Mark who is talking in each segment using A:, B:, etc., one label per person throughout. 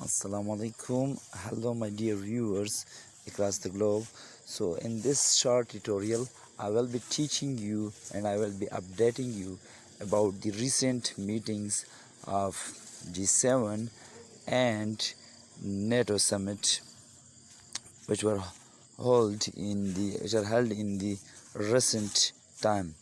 A: Assalamu alaikum. Hello my dear viewers across the globe. So in this short tutorial I will be teaching you and I will be updating you about the recent meetings of G7 and NATO summit which were held in the recent time.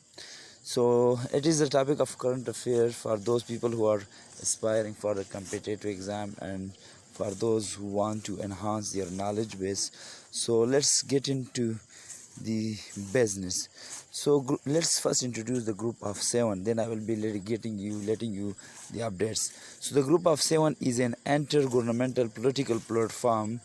A: So it is a topic of current affairs for those people who are aspiring for a competitive exam and for those who want to enhance their knowledge base. So let's get into the business. So let's first introduce the group of 7, then I will be letting you the updates. So the group of 7 is an intergovernmental political platform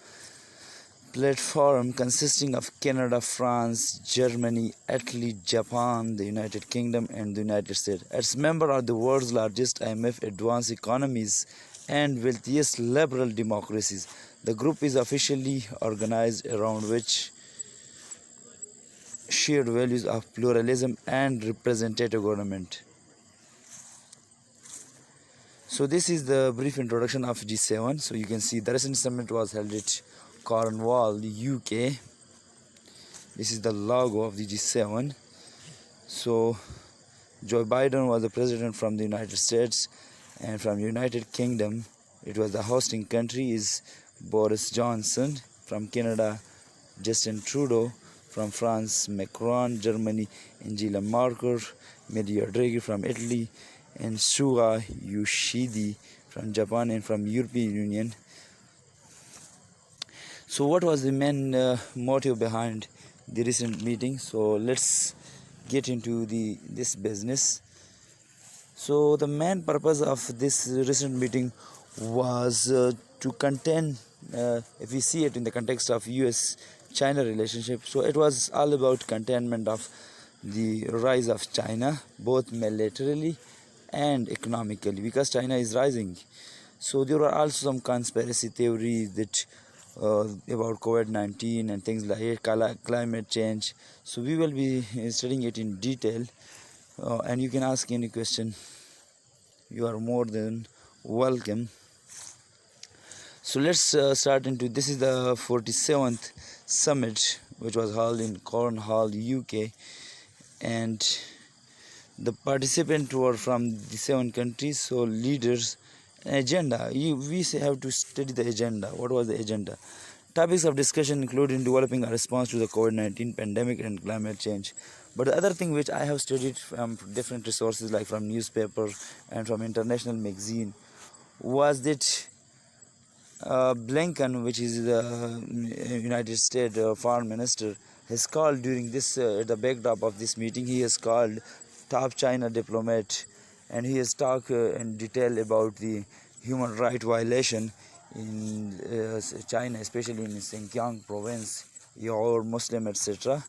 A: consisting of Canada, France, Germany, Italy, Japan, the United Kingdom, and the United States. Its members are the world's largest IMF advanced economies and wealthiest liberal democracies. The group is officially organized around which shared values of pluralism and representative government. So this is the brief introduction of G7. So you can see the recent summit was held at Cornwall, UK. This is the logo of the G7. So Joe Biden was the president from the United States, and from United Kingdom it was the hosting country is Boris Johnson, from Canada Justin Trudeau, from France Macron, Germany Angela Merkel, Mario Draghi from Italy, and Suga Yoshida from Japan, and from European Union. So what was the main motive behind the recent meeting? So let's get into this business. So the main purpose of this recent meeting was to contain, if we see it in the context of US-China relationship, so it was all about containment of the rise of China, both militarily and economically, because China is rising. So there are also some conspiracy theories that about COVID-19 and things like it, climate change. So we will be studying it in detail, and you can ask any question. You are more than welcome. So let's start into this is the 47th summit which was held in Cornwall, UK, and the participants were from the 7 countries. So leaders, agenda, we have to study the agenda. What was the agenda? Topics of discussion including developing a response to the COVID-19 pandemic and climate change. But the other thing which I have studied from different resources, like from newspaper and from international magazine, was that Blinken, which is the United States foreign minister, has called during this the backdrop of this meeting, he has called top China diplomat, and he has talked in detail about the human right violation in China, especially in Xinjiang province, Uyghur Muslim, etc.,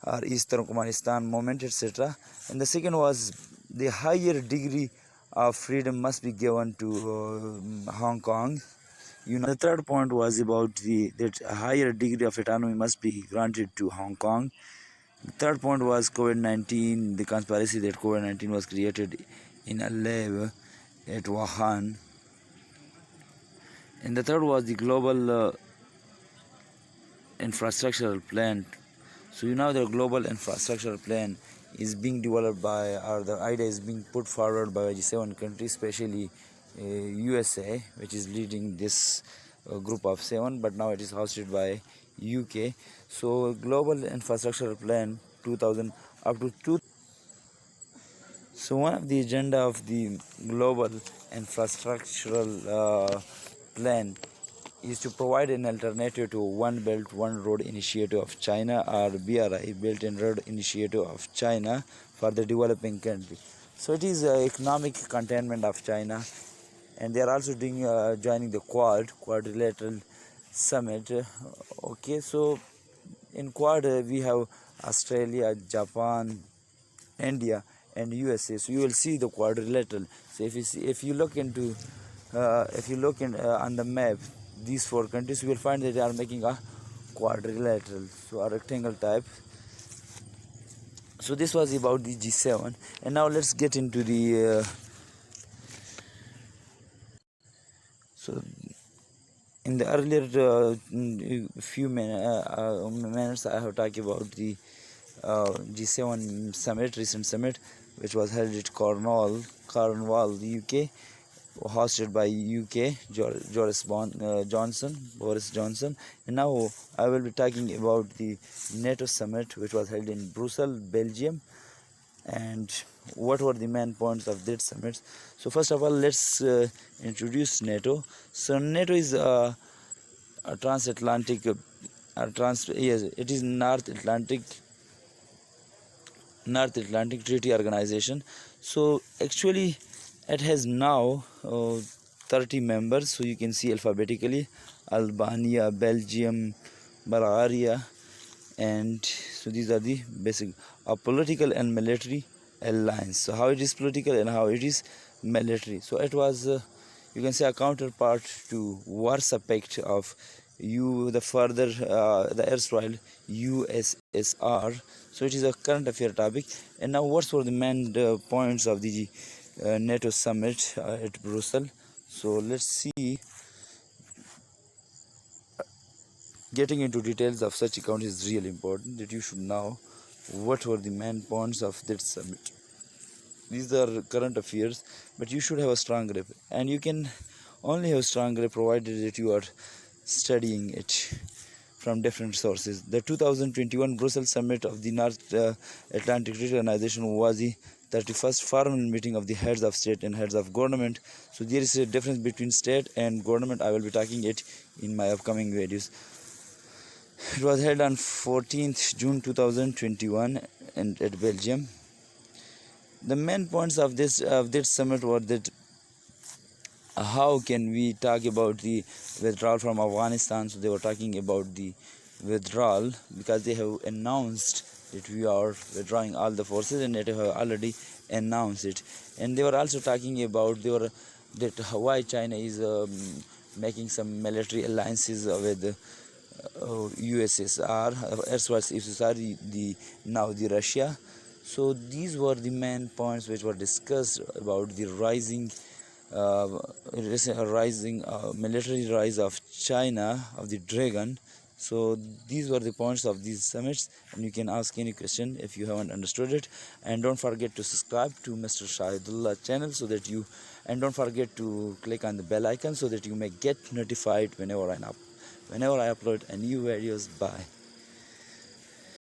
A: or Eastern Turkmenistan movement, etc. And the second was the higher degree of freedom must be given to Hong Kong. The third point was about that a higher degree of autonomy must be granted to Hong Kong. The third point was COVID-19, the conspiracy that COVID-19 was created in a lab at Wuhan. And the third was the global infrastructural plan. So the global infrastructural plan is being developed by, or the idea is being put forward by G7 countries, especially USA, which is leading this group of 7, but now it is hosted by UK. So global infrastructure plan 2000 up to 2. So one of the agenda of the global infrastructural plan is to provide an alternative to One Belt One Road initiative of China, or BRI, Belt and Road initiative of China, for the developing country. So it is economic containment of China, and they are also doing joining the quadrilateral summit. Okay, so in Quad we have Australia, Japan, India, and USA. So you will see the quadrilateral. So if you look into on the map, these 4 countries, you will find that they are making a quadrilateral, so a rectangle type. So this was about the G7, and now let's get into the in the earlier few minutes I have talked about the G7 summit, recent summit, which was held at Cornwall, UK, hosted by UK Boris Johnson. And now I will be talking about the NATO summit, which was held in Brussels, Belgium, and what were the main points of that summit. So first of all, let's introduce NATO. So NATO is a transatlantic, yes, it is North Atlantic Treaty Organization. So actually, it has now 30 members. So you can see alphabetically: Albania, Belgium, Bulgaria, and so these are the basic political and military alliance. So how it is political and how it is military. So it was you can say a counterpart to Warsaw Pact of the erstwhile USSR. So it is a current affair topic. And now what were the main points of the NATO summit at Brussels? So let's see. Getting into details of such account is really important, that you should know what were the main points of that summit. These are current affairs, but you should have a strong grip, and you can only have strong grip provided that you are studying it from different sources. The 2021 Brussels summit of the North Atlantic Treaty Organization was the 31st formal meeting of the heads of state and heads of government. So there is a difference between state and government. I will be talking it in my upcoming videos. It was held on 14th June 2021 and at Belgium. The main points of this summit were that how can we talk about the withdrawal from Afghanistan. So they were talking about the withdrawal because they have announced that we are withdrawing all the forces, and they have already announced it. And they were also talking about that why China is making some military alliances with USSR, erstwhile USSR, now the Russia. So these were the main points which were discussed about the rising military rise of China, of the dragon. So these were the points of these summits, and you can ask any question if you haven't understood it. And don't forget to subscribe to Mr. Shahidullah channel and don't forget to click on the bell icon so that you may get notified whenever I upload a new videos. Bye.